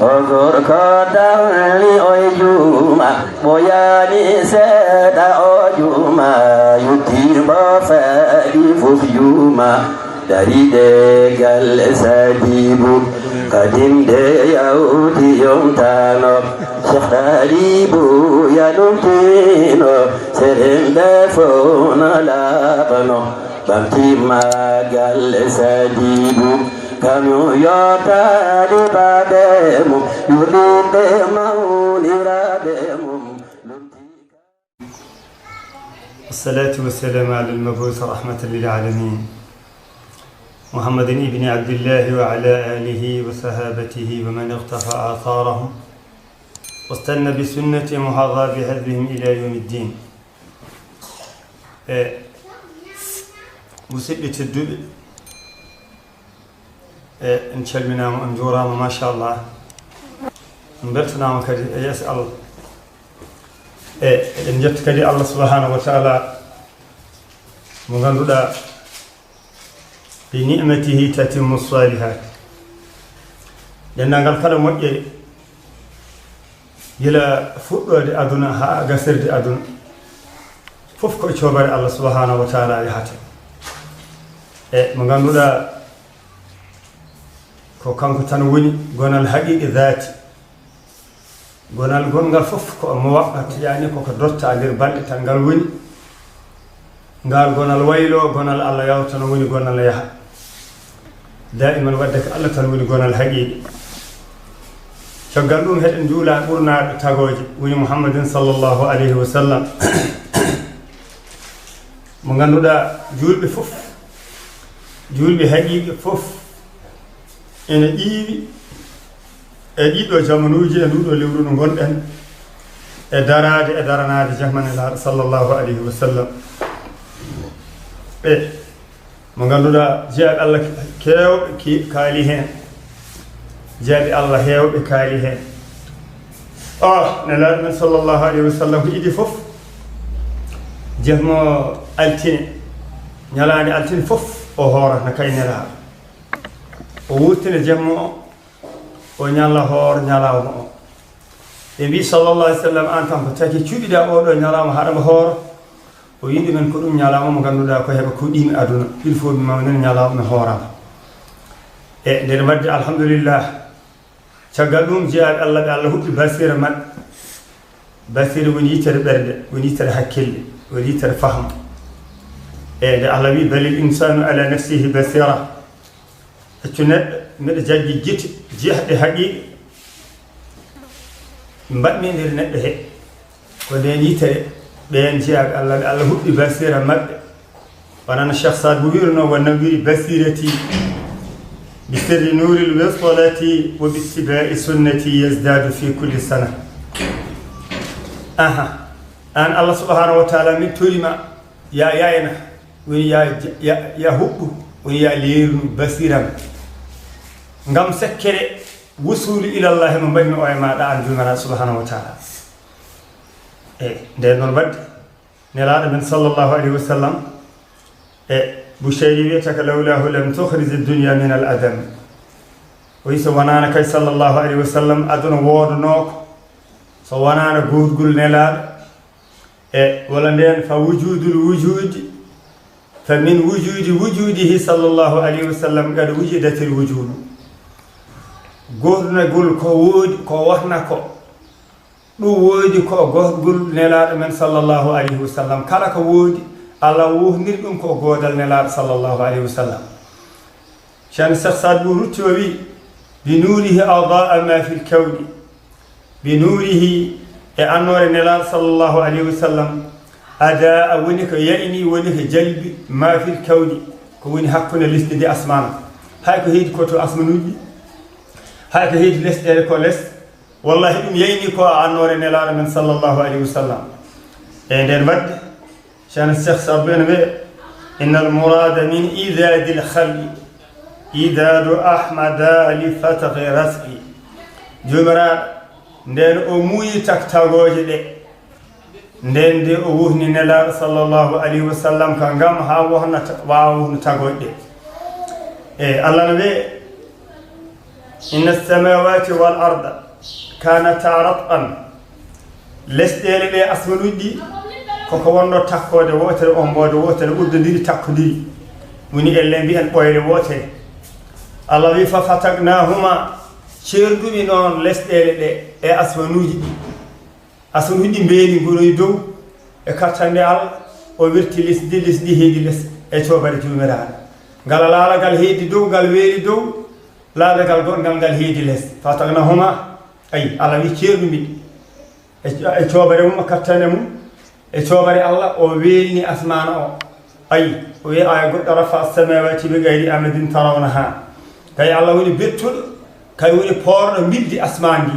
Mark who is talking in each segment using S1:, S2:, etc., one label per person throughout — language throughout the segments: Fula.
S1: Ozor kodali oyuma boyani seda oyuma yutir bafadi fufyuma dari degal sadibu kadim de yauti yomtano Shekharibu yanumtino serende fona labano Bamti magal sadibu Kamu yota di bademu yurinde maunirademu
S2: الصلاة والسلام على المبعوث رحمة للعالمين محمد بن عبد الله وعلى آله وصحابته ومن اقتفى آثارهم واستنى بسنة محاضى بهديهم إلى يوم الدين مسئلة الدب إن شلمنا وأنجورا ما شاء الله نبرتنا وكذا يسأل إن جبت كذا الله سبحانه وتعالى مغنودا بنعمته تتم الصالحات لأن قال كلام وجه يلا فوق أدنى ها قصر أدنى فوق كشوبر الله سبحانه وتعالى يحتى مغنودا ko kanko tan woni gonal haqiqi dhati gonal gongal fof ko mo wabbata yani ko dotta der balde tan gal woni ngal gonal waylo gonal Allah yawtano woni gonal yaha daiman wadde ko Allah tan woni gonal haqiqi ciogal dum heden juula burna tagoje woni Muhammadin sallallahu alaihi wasallam mo ganduda julbe fof julbe haqiqi fof ene iwi e dido jamanuji e dudo lewru no gonden e darade e daranade jahmanillah sallallahu alaihi wasallam mo ganduda jeeɓe Allah kewɓe kaali hen jeeɓe Allah hewɓe kaali hen nelaɗo men sallallahu alaihi wasallam ko idi fof jehmo altine ñalande altine fof o horata kay nelaɗo o wurtine jemmo o ñalla hoor ñalawma o e mbi sallallahu alaihi wasallam an tan ko taki cuɓiɗa oɗo ñalawma haɗama hooro o yiɗi men ko ɗum ñalawma mo ganduɗa ko heɓa kuɗimi aduna il faut mi mawnen ñalawma mi hoorama e nder wadde alhamdulillah caggal ɗum jeeyaɓe Allah ɓe Allah huɓɓi basira maɓɓe basira woni yitere ɓerde woni yitere hakkille woni yitere fahma e nde Allah wi balil insanu ala nafsihi basira accu neɗɗo mbeɗa jaggi gite jehɗe haqiqa mbaɗmi nder neɗɗo he ko nden yitere ɓen jeeyaɓe Allah ɓe Allah huɓɓi basira maɓɓe wonano Cheikh Saad Bou wirno wonno wiri basirati bi sirri nuril wisolati wa bi ittiba'i sunnati yazdadu fi kulli sana an Allah subhanahu wa ta'ala min torima ya yayna woni ya huɓɓu woni ya leernu basiram ngam sekkere wusuli ila Allah mo banni o e maɗa an jumara subhanahu wa ta'ala nden noon wadde nelaɗo men sallallahu alaihi wasallam Bushayri wiyata ka lawlahu lam tukhrij ad-dunya min al-adam o so wonana kay sallallahu alaihi wasallam aduna wodonoko so wonana gurgul nelaɗo wala nden fa wujudul wujudi فمن وجوده صلى الله عليه وسلم قد وجدت الوجود قلنا قل كود كوحنا كو وودي كو قل نلاد من صلى الله عليه وسلم كلا كود على وهنر كو قودل نلاد صلى الله عليه وسلم شان سخصاد بروتوي بنوره أضاء ما في الكون بنوره أنور نلاد صلى الله عليه وسلم أداء ونك يعني ونك جلب ما في الكون كون حقنا لست دي أسمان هاي كهيد كوتو أسمنوجي هاي كهيد لست دي كولس والله إم يعني كو عنور نلار من صلى الله عليه وسلم يعني المد شان الشخص أبين به إن المراد من إيذاد الخلق إيذاد أحمد لفتح رزقي جمرات ندين أموي تكتاغوجي دي nden de o wuhni nelaɗo sallallahu alaihi wasallam ka ngam ha wohnata wawa wohno tagoyɗe Allah no wi inna samawati wal arda kanata ratqan lesɗele ɗe asmanuji ɗi koko wonno takkode wotere ombode wotere ɓuddodiri takkodiri woni elle mbiyen ɓoyre wotere Allah wi fa fatagnahuma ceerduɓe noon lesɗele ɗe e asmanuji ɗi asmanuji ɗi mbeeli ngoroyi dow e kattande Allah o wirti lesdi heedi les e coobare jomiraɗo ngal laalagal heedi dow ngal weeri dow laalagal goɗgal ngal heedi les fatagnahuma ay Allah wi ceerduɓe e coobare mum kattane mum e coobare Allah o weelni asmana o ay o wi aya goɗɗo rafa samawati bi gayri amadin tarawnaha kay Allah woni bettuɗo kay woni poorɗo mildi asman ndi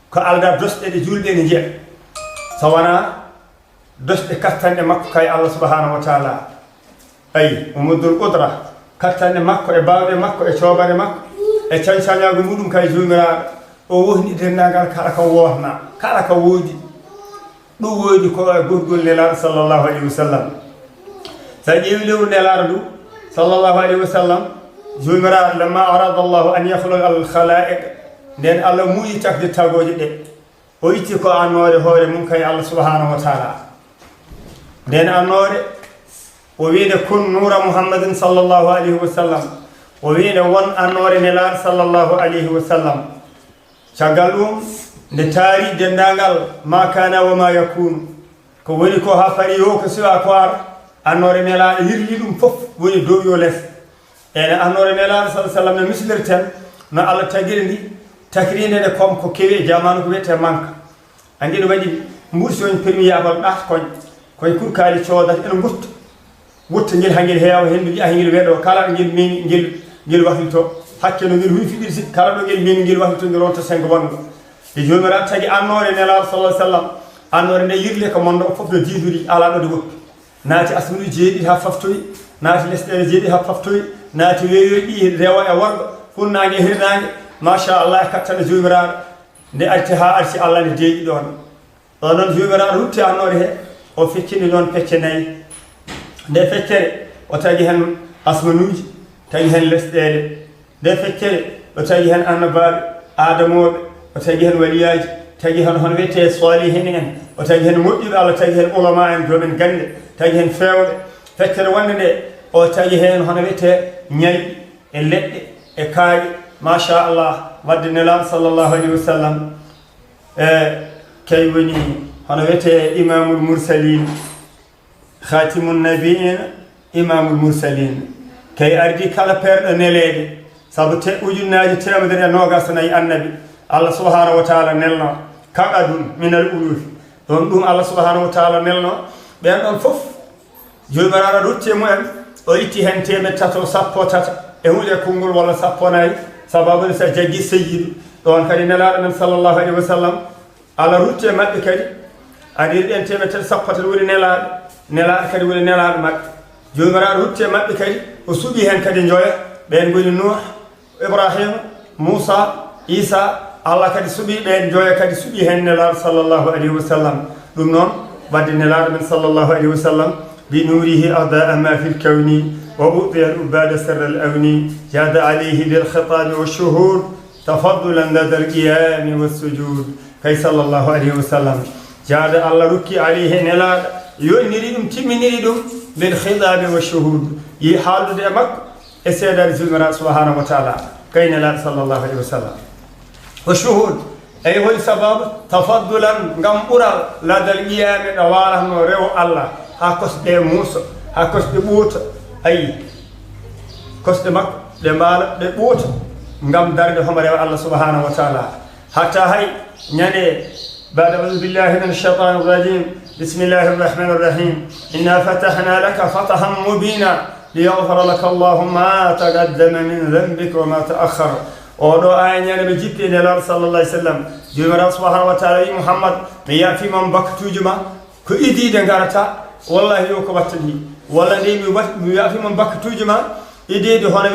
S2: ko alda dosɗe ɗe julɗe ne jeeya so wona dosɗe kattanɗe makko kay Allah subhanahu wa taala ay o muddul qudra kattanɗe makko e bawɗe makko e coobare makko e cañcañago muɗum kay jomiraɗo o wohni dendagal kala ko wohna kala ko woodi ɗum woodi ko e gorgol nelaɗo sallllahu alayhi wa sallam sa ƴeewi lewru nelaɗo ndu sallllahu alayhi wa sallam jomiraɗo lamma arada llahu an yahluqa al khalaiq nden Allah muuyi takde tagoje ɗe o itti ko annore hoore mum kay Allah subhanahu wa taala nden annore o wiide kun nura muhammadin sallllahu alayhi wa sallam o wiide won annore nelaɗo sallllahu alayhi wa sallam caggal ɗum nde taari dendagal ma kana wa ma yakunu ko woni ko ha fari yo ko siwa ko ar annore nelaɗo yirli ɗum fof woni dow yo less ene annore nelaɗo sa sallam no misilirten no Allah tagiri ndi takrinde nde kom ko kewi jamanu ko wiyete manka andi ɗo waɗi mbursi on permiyabal ɗat koye kurkali coodata ene gutta wutta ngel ha ngel heewa hendu yiya ngel weeɗo kala ɗo ngel memi ngel wahlito hakke no ngel huufiɗiri si kala ɗo ngel memi ngel wahlito ngel wonta 5 wongo e jomiraɗo tagi annore nelaɗo sallah sallam annore nde yirle ko monɗo o fof no jiiduri ala ɗo de woppi naati asmanuji jeeɗiɗi ha faftoyi naati lesɗele jeeɗiɗi ha faftoyi naati weeyoyi ɗi rewo e worɓe funnague e hirnague machallah e kattane jomiraɗo nde arti ha arti Allah ne deeƴi ɗon ɗo noon jomiraɗo rutti annore he o feccini noon pecce nayyi nde feccere o tagi hen asmanuji tagi hen lesɗele nde feccere o tagi hen annabaɓe adamoɓe o tagi hen waliyaji tagi hen hono wiyete salihin en o tagi hen moƴƴuɓe Allah tagi hen ulama en jomen gande tagi hen fewɓe feccere wonde nde o tagi hen hono wiyete ñayɓe e leɗɗe e kaaƴe machallah wadde nelaɗo sallllahu alayhi wa sallam kay woni hono wiyete imamul mursalin khatimul nabiin imamul mursalin kay ardi kala perɗo neleɗe saabu ujunnaji temedere e nogas nayyi annabi Allah subhanahu wa taala nelno kaɓa ɗum minal ulufi ɗon ɗum Allah subhanahu wa taala nelno ɓen ɗon fof jomiraɗo rutti mumen o itti hen temed tato sappo tata e hunde konngol walla sappo nayyi sababude sa jaggi seyyidu ɗon kadi nelaɗo men sallllahu alayhi wa sallam Allah rutti e maɓɓe kadi aɗa ɗen temed tati sappo tata woni nelaɗo kadi woni nelaɗo maɓɓe jomiraɗo rutti e maɓɓe kadi o suuɓi hen kadi joya ɓen goni Nuh Ibrahima Moussa Isa Allah kadi suuɓi ɓen joya kadi suuɓi hen nelaɗo sallllahu alayhi wa sallam ɗum noon wadde nelaɗo men sallllahu alayhi wa sallam bi nurihi adaa ma fi lkawni wa uɗiya al ubada sirra al awni jada alayhi bil khitabi wa shuhud tafaddulan lada al qiyami wa sujud kay sallllahu alayhi wa sallam jada Allah rukki alayhi nelaɗo yonniri ɗum timminiri ɗum bil khitabi wa shuhud yi haaldude e makko e seedade jomiraɗo subhanahu wa taala kay nelaɗo sallllahu alayhi wa sallam wa shuhud ay holi sababu tafaddulan ngam ɓural ladal qiyami ɗo walatno rewo Allah ha kosɗe muuso ha kosɗe ɓuuta ayi kosɗe makko ɗe mbaala ɗe ɓuuta ngam darde homo rewa Allah subhanahu wa taala hatta hay ñande بعد أعوذ بالله من الشيطان الرجيم بسم الله الرحمن الرحيم إنا فتحنا لك فتحا مبينا ليغفر لك الله ما تقدم من ذنبك وما تأخر oɗo aya ñande ɓe jippi e nelaɗo sallallah alih sallam jomiraɗo subahanahu wa taala wi mouhammad mi yafimam bakkatuji ma ko idide garata wallahi yo ko watta ɗi walla nde mi yafimam bakkatuji ma idide hono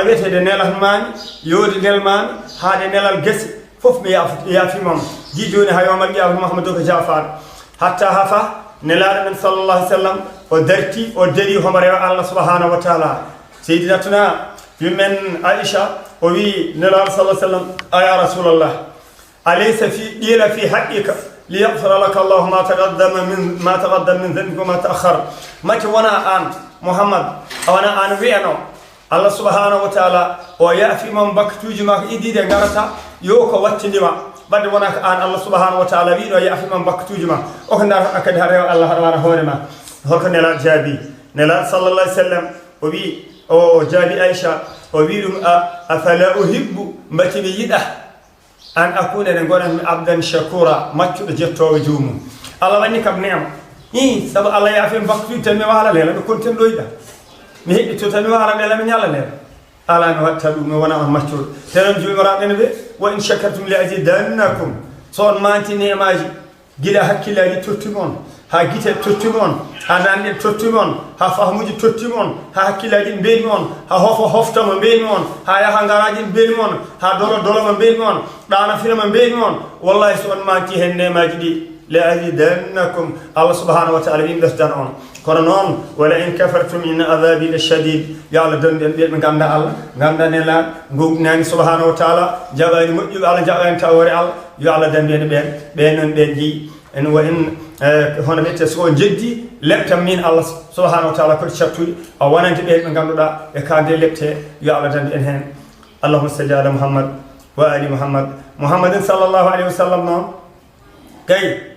S2: wiyetede nelal mami yode nel mami haade nelal guese fof mi yafimam ji joni ha yomal qiyaama mouhamadou ko jafaɗo hatta hafa nelaɗo men sallallah alih sallam o darti o dari homo rewa allah subahanahu wa taala seydinatuna yummen aicha وي نلال صلى الله عليه وسلم يا رسول الله أليس في قيل في حقك ليغفر لك الله ما تقدم من ذنبك وما تأخر ما وانا أن محمد وانا أن وينو الله سبحانه وتعالى ويأفي من بكتوج ما إدي دعارتا يوكو واتندما بعد وانا أن الله سبحانه وتعالى وينو يأفي من بكتوج ما وكنا أكد هذا الله هذا هورما هو كان نلال جابي نلال صلى الله عليه وسلم وبي أو جابي عائشة وبيلم أفلا أحب متى يده أن أكون نقول عبدا شكورا ما تجتوا وجوم الله واني كم نعم سبب الله يعفي بكتوج تنمي وعلى ليلة كنت لويدا مهي تتنمي وعلى ليلة من يلا ليلة على نوتلو وانا مشهور تنجو مراتنا به وإن شكرتم لأزيدنكم صون ما أنت نعماجي جل حكي لا يتوتمون ها جيت توتمون ها نان توتمون ها فهموجي توتمون ها حكي لا دين بينمون ها هوفتا من بينمون ها يا هانغاراجي بينمون ها دولو من بينمون دانا فيلم من بينمون والله صون ما أنت نعماجي دي لأزيدنكم الله سبحانه وتعالى يمدستان كرنون ولا إن كفرتم إن عذابي الشديد يا الله دن من غندا الله غندا نلا غنان سبحانه وتعالى جابني مجيب الله جابني تاوري الله يا الله دن بين بينجي إن وإن هنا بيتسون جدي لبت من الله سبحانه وتعالى كل شطوي أو وانا جبت من غندا يكاد لبت يا الله دن بينهن اللهم صل على محمد وآل محمد صلى الله عليه وسلم كي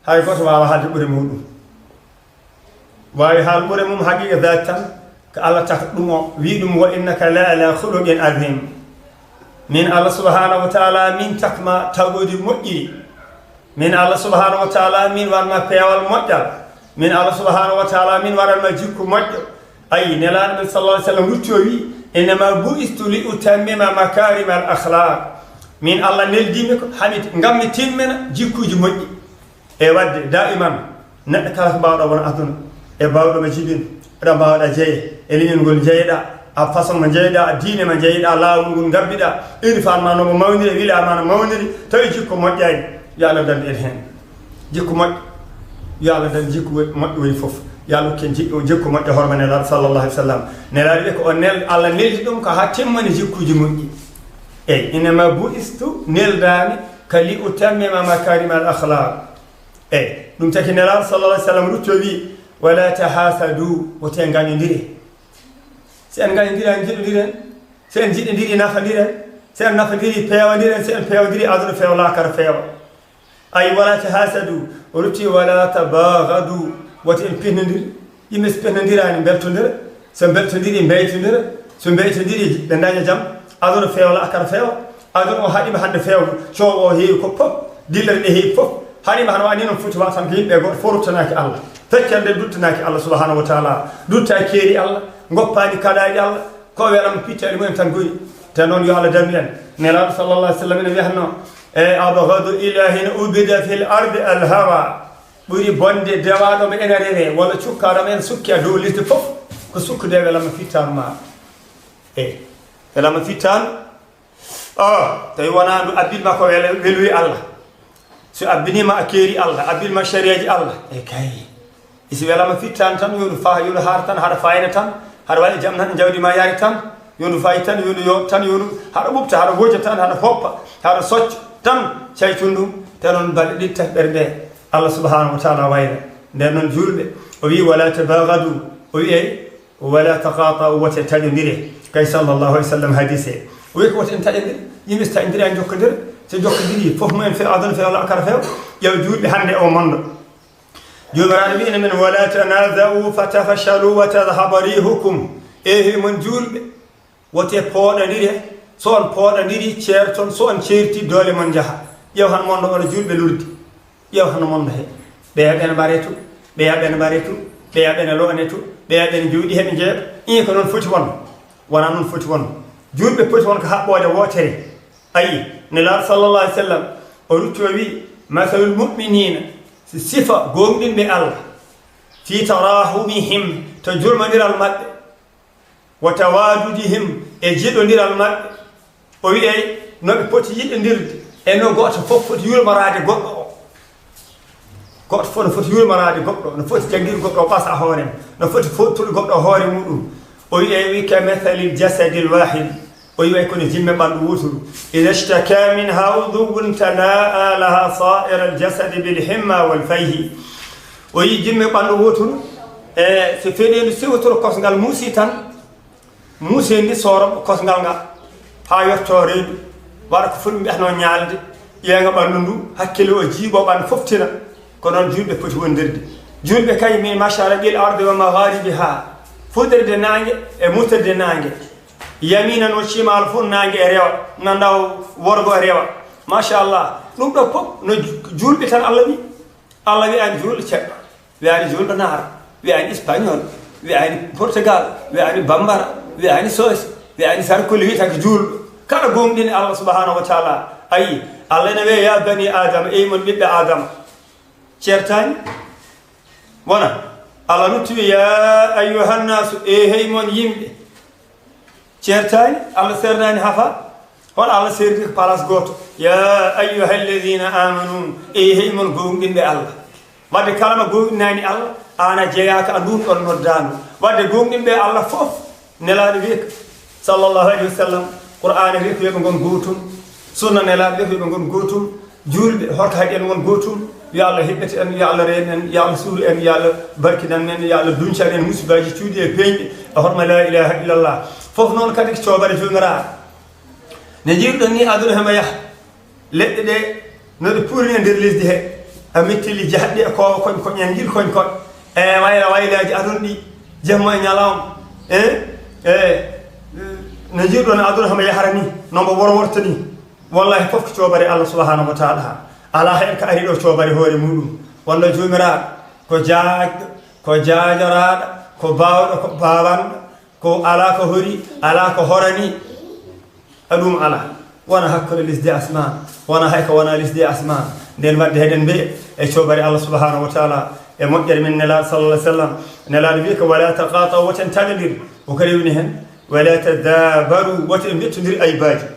S2: هاي كتب على هذا بريمون واي حال بريمون حقيقة ذاتا كالله تقدم ويدم وإنك لا على خلق عظيم من الله سبحانه وتعالى من تكما تقود مؤي من الله سبحانه وتعالى من ورما بيوال مؤجر من الله سبحانه وتعالى من ورما جيكو مؤجر أي نلان من صلى الله عليه وسلم رتوي إنما بوئست لأتمم مكارم الأخلاق من الله نلديمك حميد نغمي تيمنا جيكو جمؤي e wadde daiman neddo kala ko bawdo won aduna e bawdo ma jibin da bawda jeeye e linol gol jeeyda a façon ma jeeyda a diine ma jeeyda laawol gol gabbida irfan ma no mo mawndiri wila ma no mawndiri tawi jikko modjani ya Allah dan en hen jikko mod ya Allah dan jikko moddo wi fof ya Allah ken jikko modde hormane Allah sallallahu alaihi wasallam ne laadi ko on nel Allah neldi dum ko ha timmani jikkuji moddi e inma buistu neldani kali utammima makarim al akhlaq dum taki nelal sallallahu alaihi wasallam rutowi wala tahasadu wote nganyindire sen nganyindire jidodire sen jidindire nafandire sen nafandire pewandire sen pewandire aduna fewla kar fewa ay wala tahasadu ruti wala tabaghadu wote pinnindir yimis pinnindirani beltondire sen beltondire mbeytondire so mbeytondire dandaña jam aduna fewla kar fewa aduna o hadima hande fewa ciow o heewi ko pop dillere de heewi pop hani ma hanwa non futi wa tan yimbe go forutanaki Allah fekkende duttanaki Allah subhanahu wa ta'ala dutta keeri Allah ngoppani kadaadi Allah ko weram piccari mun tan goyi tan non yo Allah damian nela sallallahu alaihi wasallam ne yahno e abghadu ilahin ubida fil ardi al hawa buri bonde dewado be enarere wala cukkara men sukki do listi fof ko sukku de wala ma fitan ma wala ma fitan tay wana du abil ma ko welu Allah so abinima akeri Allah abilma shariaji Allah e kay isi wala ma fitan tan yodu fa yodu har tan hada fayna tan hada wali jam tan jawdi ma yari tan yodu fay tan yodu yo tan yodu hada bubta hada goja tan hada hoppa hada socc tan caytundum tanon baldi taberde Allah subhanahu wa ta'ala wayna den non julbe o wi wala tabaghadu o wi wala taqata wa tatadire kay sallallahu alaihi wasallam hadise o wi ko tan tadire yimista indira jokkodir se jokkidiri fof men fe adana fe Allah kar few yaw juulbe hande o mondo jomiraade bi men wala tanaza'u fatafashalu wa tadhhabu rihukum mon juulbe wote poodandire so on poodandiri certon so on certi dole mon jaha yaw han mondo o juulbe lurdi yaw han mondo he be yaben baretu be yaben lo'anetu be yaben juudi hebe jeeb ko non foti won wana non foti won juulbe foti won ko habbode wotere ayi نلال صلى الله عليه وسلم أرتوي مثل المؤمنين صفة قومين بالله في تراحمهم تجرم نير المد وتواددهم اجد نير المد وي نو بوتي يد نير انو غوت فوف يول مرادي غوت فوت يول مرادي غوت نو فوت جاندير غوت باس هورم نو فوت فوت غوت هوري مودو وي كمثل الجسد الواحد ويوي كون جيم باندو ووتو اذا اشتكى منها عضو تلاءى لها صائر الجسد بالحمى والفيه وي جيم باندو ووتو في فيدي سيوتو كوسغال موسي تان موسي ndi sorom kosgal nga ha yotto reedu wara ko fulmi ahno nyaalde yenga bandu ndu hakkile o jibo ban foftina ko non julbe poti wondirde julbe kay mi mashallah bil ardi wa magharibiha fuderde nange e muterde nange yaminan wa shimal fun nange e rewa nandaw worgo e rewa mashallah dum do pop no julbe tan Allah wi an julbe cebba wi ani julbe nar wi ani espagnol wi ani portugal wi ani bambara wi ani sos wi ani sarkoli wi tak julbe kala gomdin Allah subhanahu wa ta'ala ay Allah ne ya bani adam e mon bibbe adam certani wana Allah nutti ya ayyuhan nas e hey mon yimbe certani Allah sernani hafa hon Allah serdi palas goto ya ayyuhal ladina amanu e hey mon gomdinde Allah wadde kalama gomdinani Allah ana jeyaka andum on noddano wadde gomdinde Allah fof nelade wiek sallallahu alaihi wasallam Qur'an wiek be gon gotum sunna nelade be gon gotum julbe horta haden won gotum ya Allah hibbati en ya Allah reen en ya Allah suru en ya Allah barkinan men ya Allah dunchar en musibaji tudi e peñde horma la ilaha illallah fof non kadi ko ciobare jumara ne jirdo ni aduna hema yah ledde de no de pourri en der lesdi he amettili jahdi ko ko nyangir ko e waylaji adun di jamma nyalam ne jirdo na aduna hema yaharani no mo worwortani wallahi fof ko ciobare Allah subhanahu wa ta'ala ala hen ka ari do ciobare hore mudum walla jumira ko jaaj ko jaajaraada ko baawdo ko baawan ko ala ko hori ala ko horani adum ala wana hakko lisdi asman wana hayko wana lisdi asman den wadde heden be e ciobare Allah subhanahu wa ta'ala e modder min nala sallallahu alaihi wasallam nala bi ko wala taqata wa tantadir o karewni hen wala tadabaru wa tanbitundir aybaji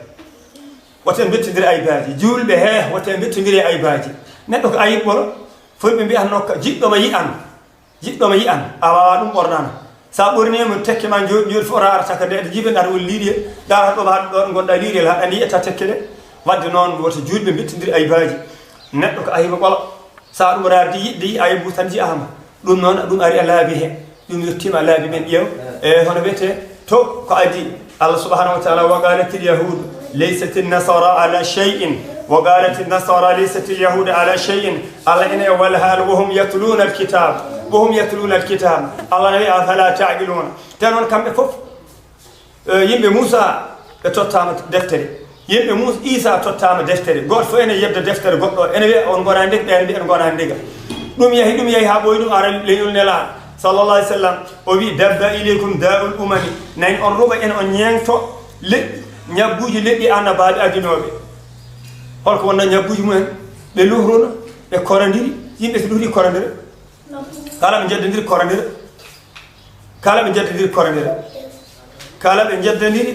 S2: woten bettindiri aybaji julbe he woten bettindiri aybaji neddo ko ayibolo fulbe mbi an nokka jiddo ma yi an awa dum bornana sa borni mo tekke man jodi fo rar taka de jibe dar wol liidi dar do ba do gonda liidi la andi eta tekkede wadde non woto julbe bettindiri aybaji neddo ko ayiba bolo sa dum rar di yiddi ayibu tan ji ahma dum non dum ari Allah bi he dum yottima Allah bi men yew e hono bete to ko adi Allah subhanahu wa ta'ala wa qalat al yahud ليست النصارى على شيء وقالت النصارى ليست اليهود على شيء الله إن والهال وهم يتلون الكتاب الله نبي أفلا تعقلون تنون كم بفوف يم موسى تطعم دفتري يم موسى إيسا تطعم دفتري قول فين يبدأ دفتري قول أنا بي أنقر عندك بي أنقر عندك دم يهي هابويدو على ليول نلان صلى الله عليه وسلم وبي دب إليكم داء الأمم نين أنروب إن أنيانتو nyabuji leddi annabaade adinobe holko wonna nyabuji mumen be luhruna be korandiri yimbe luhri korandire kala be jaddindiri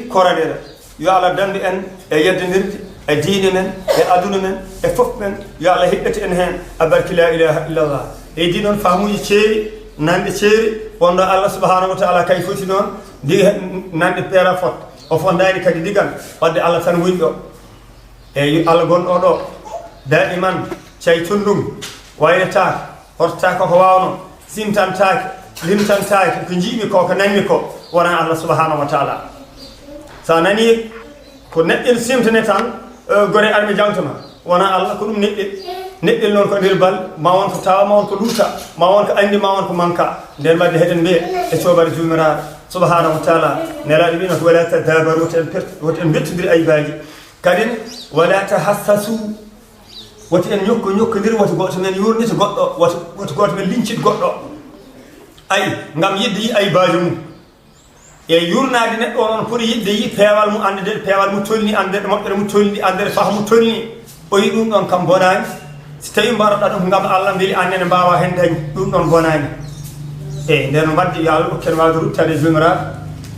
S2: korandire yo ala dande en e yeddandirde e diine men e aduna men e fof men yo ala hibbete en hen abarki la ilaha illallah e di non faamuji ceeri nande ceeri wonno Allah subhanahu wa ta'ala kay foti non di nande pera fot o fondani kadi digal wadde Allah tan windo e Allah gonɗo ɗo daiman caytundum waynata horta ko wawno simtantake limtantake ko jiimi ko nanmi ko wona Allah subhanahu wa ta'ala sa nani ko neɗɗel simtane tan gore arme jawtama wona Allah ko ɗum neɗɗel noon ko nder bal ma won ko tawa ma won ko luuta ma won ko andi ma won ko manka nder badde heɗen mbiye e coobare jumiraɗo subhanahu wa ta'ala nelaɗo mbino ko wala tadabaru woten bettodiri aybaji kadin wala tahassasu woti en ñokkodir woto goto men yurnita goɗɗo woto goto men lincit goɗɗo ay ngam yidde yi aybaji mum e yurnade neɗɗo o noon pour yidde yi peewal mum andede peewal mum tolni andede moƴƴere mum tolni andede faamu tolni o yi ɗum ɗon kam bonani si tawi mbaroɗa ɗum ngam Allah beeli annene mbawa hen dañi ɗum ɗon bonani e nden wadde yo Allah ukken wawde ruttade jumiraɗo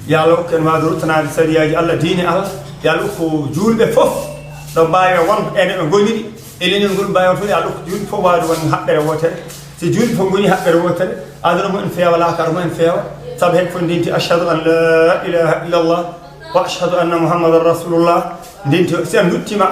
S2: yo Allah ukken wawde ruttanade sariyaji Allah diine Allah yo Allah ukko julɓe fof ɗo mbawi won ene ɓe goniri e leñol ngol mbawi on fof yo Allah ukko julɓe fof wawde won haɓɓere wotere si julɓe fof goni haɓɓere wotere aduna mumen feewa lakara mumen feewa saabu hen fof ndinti ashhadu an la ilaha illallah wa ashhadu anna muhammadan rasulullah ndenti sen luttima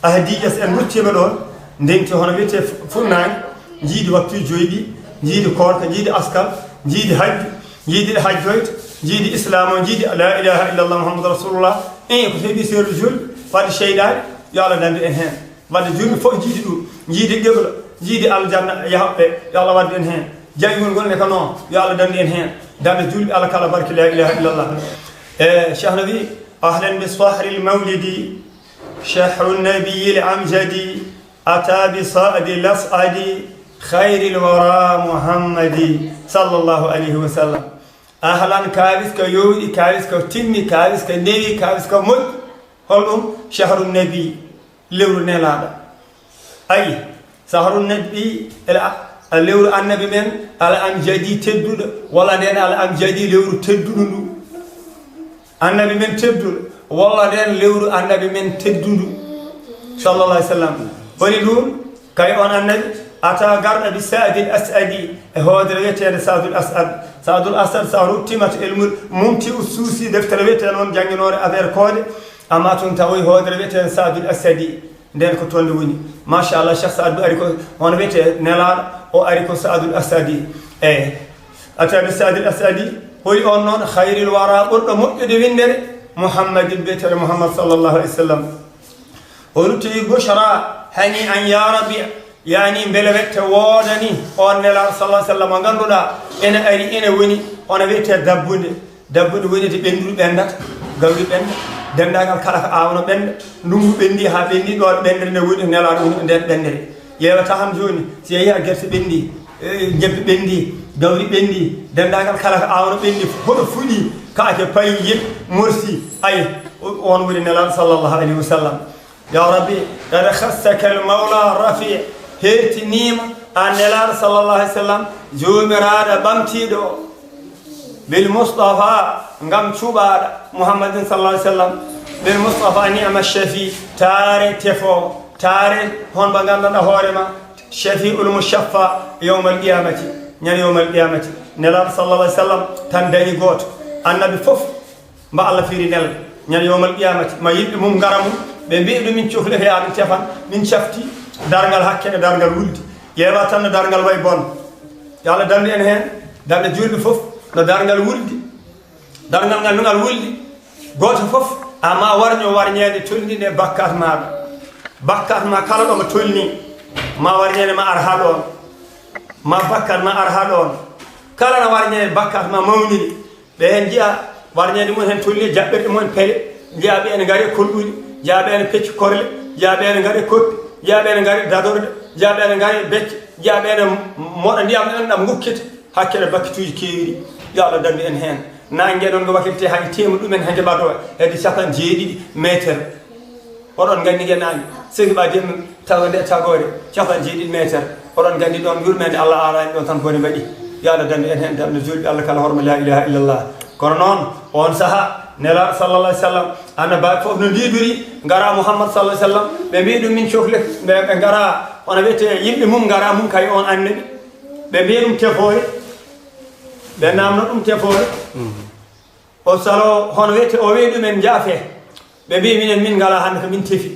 S2: ahdiya sen luttima ɗon ndenti hono wiyete funnani jiidi waktu joyɗi jiidi korka jiidi askal jiidi hajju jiidi hajjoyta jiidi islam o jiidi la ilaha illallah muhammadu rasulullah ko heeɓi seeɗo julɓe wadde cheydade yo Allah dandi en heen wadde julɓe fof jiidi ɗum jiidi qibla jiidi aljanna yahoɓɓe yo Allah wadde en heen jangol gonne ko noon yo Allah dandi en heen dande julɓe Allah kala barke la ilaha illallah cheikhna wi ahlan bi sahri lmawlidi chahru nabiyi l amjadi ata bi saadi lasadi khayri lwara muhammadi sallllahu alayhi wa sallam ahlan kawis ko yowɗi kawis ko timmi kawis ko newi kawis ko moƴƴi holɗum chahru nabi lewru nelaɗo ayi sahru nabi lewru annabi men ala am jadi tedduɗo walla nden ala am jadi lewru tedduɗo ndu annabi men tedduɗo walla nden lewru annabi men tedduɗo sallallah alih w sallam woni ɗum kay on annabi ata garɗa bi saadil asadi e hoodere wiyetede sadul asad sa ruttimata elmul mumti u suusi deftere wiyetede on jangguinore affaire koode amma tun tawoy hoodere wiyetede sadul asadi nden ko toon nde woni machallah cheikh saadou ari ko hono wiyete nelaɗo o ari ko sadul asadi eyyi ata bi sadil asadi holi on noon hayril wara ɓurɗo moƴƴude windere muhammadin wiyetede mouhammad sallllahu alih w sallam o rutti bushra hani an ya rabbi yani beele wette woodani on nelaɗo sallah sallam o ganduɗa ene ari ene woni ono wiyete dabbude woni to ɓenduɗo ɓendata gawri ɓenda dendagal kala ko awno ɓenda ndungu ɓendi ha ɓendi ɗo ɓendere nde woni nelaɗo woni nden ɓendere ƴeewata ham joni si yeehi a guerte ɓendi jebbe ɓendi gawri ɓendi dendagal kala ko awno ɓendi hoɗo fuɗi kaake payi yeb morsi ayi on woni nelaɗo sallllahu alayhi wa sallam ya rabbi kada khassaka al mawla rafi hertinima a nelaɗo sallllahu alih w sallam jomiraɗo ɓamtiɗo o bil moustapha ngam cuɓaɗo mouhammadin sallah alih w sallam bil moustapha nima chafi taare tefo taare honɓe gandanɗa hoorema chafi ul muchaffa yawmal qiyamati ñande yawmal qiyamati nelaɗo sallah alih w sallam tan dañi goto annabi foof mba Allah fiiri nel ñande yawmal qiyamati ma yimɓe mum gara mum ɓe mbi ɗum min cohlete ya min tefan min cafti dargal hakke e dargal wuldi ƴeewa tan no dargal way bon yo Allah dandi en heen dande julɓe fof no dargal wuldi dargal ngal nongal wuldi goto fof ama warño warñede tolnide bakkat maɗa bakkat ma kala ɗo mo tolni ma warñede ma ar ha ɗon ma bakkat ma ar ha ɗon kala no warñede bakkat ma mawniri ɓe hen jiya warñede mum hen tolni jaɓɓirɗe mumen peele jiyaɓe ene gaari kolɗuɗi jiyaɓe ene pecci korle jiyaɓe ene gaari koppi jiyaɓe ene gaari dadorde jiyaɓe ene gaari becce jiyaɓe ene moɗa ndiyam ɗen ɗam gukkita hakkille bakkituji keewiri yo Allah dandi en heen nangue ɗon ngo wakkilte hay tema ɗumen ha jeɓato hedde 7 métre oɗon gandi gue nangue segi ɓa dem tawa nde tagore 7 métre oɗon gandi ɗon yurmede Allah arani ɗon tan boni mbaɗi yo Allah dandi en heen damno julɓe Allah kala horma la ilaha illallah kono noon on saaha nelaɗo sallallah alih w sallam annabaɓe fof no lidori gara mouhammad sallah sallam ɓe mbi ɗum min cohli ɓe gara ono wiyete yimɓe mum gara mum kay on annabi ɓe mbi ɗum tefore ɓe namno ɗum tefore o salo hono wiyete o wi ɗumen jaafe ɓe mbi minen min ngala hande ko min tefi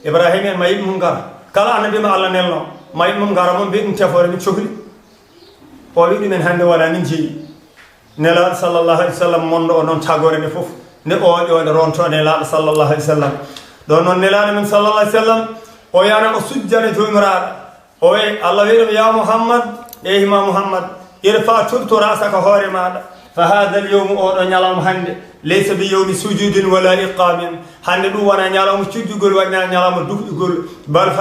S2: ibrahima en ma yimɓe mum gara kala annabi ma Allah nelno ma yimɓe mum gara mum mbi ɗum tefore min cohli o wi ɗumen hande wala min jeeyi nelaɗo sallllahu alih w sallam mondo o noon tagore nde fof nde oƴo nde ronto nelaɗo sallllahu alih w sallam ɗon noon nelaɗo men sallallah alih w sallam o yana o sujjane jomiraɗo o wi Allah wi ɗum ya mouhammad ƴeyhima mouhammad irfa turto rasaka hoore maɗa fa hada l yawmu oɗo ñalawma hande laysa bi yawmi sujudin wala iqamin hande ɗum wona ñalawma cujjugol wona ñalawma duhƴugol bal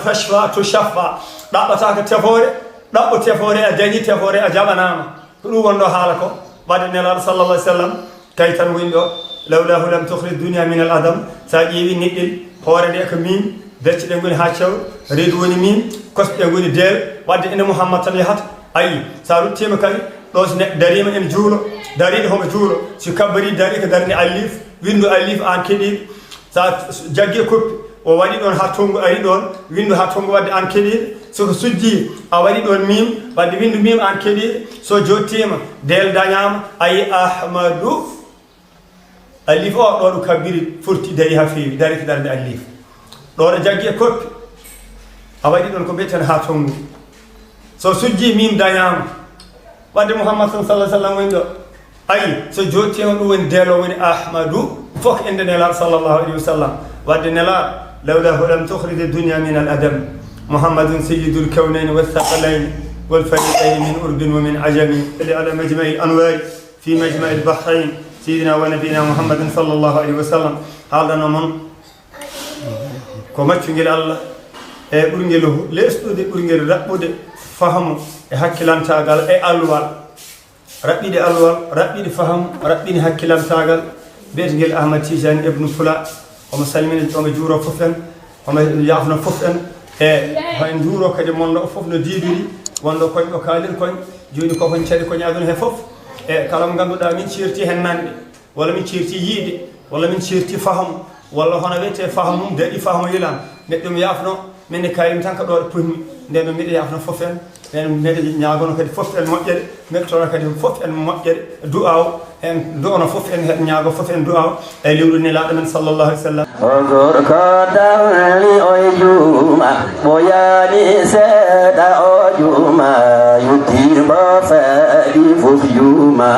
S2: fashfa to shaffa ɗaɓɓata ko tefore ɗaɓɓo tefore a dañi tefore a jaɓanama ko ɗum wonɗo haala ko wadde nelaɗo sallallah alih w sallam kay tan woni ɗo lawlahu lam tuhrij dunia min al adam sa ƴeewi neɗɗel hoore nde ko min becce ɗe goni ha cewɗo reedu woni min kosɗe ɗe goni deewe wadde ene mouhammad tan yahata ayi sa ruttima kadi ɗo so neɗɗo darima ene juulo dariɗo homo juulo so kabbari dari ko darde alif windu alif an keɗiɗo sa jaggi koppi o waɗi ɗon ha tongu ari ɗon windu ha tongu wadde an keɗiɗo soko sujji a waɗi ɗon mim wadde windu mim an keɗiɗo so jottima del dañama ayi ahmadou alif o ɗo ɗo kabbiri furti dari ha feewi dari ko darde alif ɗo ɗo jaggi e koppi a waɗi ɗon ko mbiyeten ha tongu so sujji mim dañama wadde mouhammad sallallahu sallam woni ɗo ayi so jotti on ɗum woni deelo woni ahmadou fof inde nelaɗo sallllahu alayhi wa sallam wadde nelaɗo lawlahu lam tukhrij dunia min al adam mouhammadun sayidul kawnayni wathaqalayni والفريقين من أردن ومن عجم على مجمع الأنوار في مجمع البحرين سيدنا ونبينا محمد صلى الله عليه وسلم هذا نمون كما تشغل الله ɓurngel lesɗude ɓurngel raɓɓude fahamu e hakkilantagal e alluwal raɓɓiɗe alluwal raɓɓiɗe fahamu raɓɓini hakkilantagal biyetengel ahmad tijani ibnu fula omo salmina omo juuro fof en omo yafno fof en e hen juuro kadi monɗo o fof no diidiri wonɗo koñ ɗo kaalir koñ joni koko caɗi koñ aduna he fof e kala mo ganduɗa min cirti hen nanɗe walla min cirti yiide walla min cirti fahamu walla hono wiyete fahamum daɗi fahamu yilan neɗɗo mi yafno minne kayimi tan ko ɗo ɗo ponmi nden noon mbiɗa yafno fof en nden mbiɗa ñagono kadi fof en moƴƴere mbiɗa tona kadi fof en moƴƴere du'aw en du'ono fof en heɗ ñaago fof en du'aw e liwru nelaɗo men sallllahu alih w sallam
S1: ogor ko dawli oye juuma ɓoyani seeɗa o juuma yuttirmo faɗi fof juuma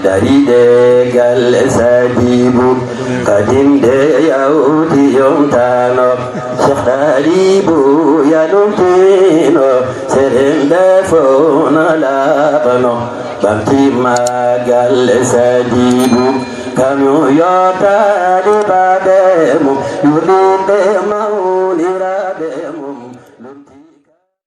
S1: daride gal sadibu kadimde yawti yomtano cheikh dalibu yanumtino serembe fona laɓano ɓamtima gal sadibu kamyo yotani baɓemo yurɗinde mawniraɓe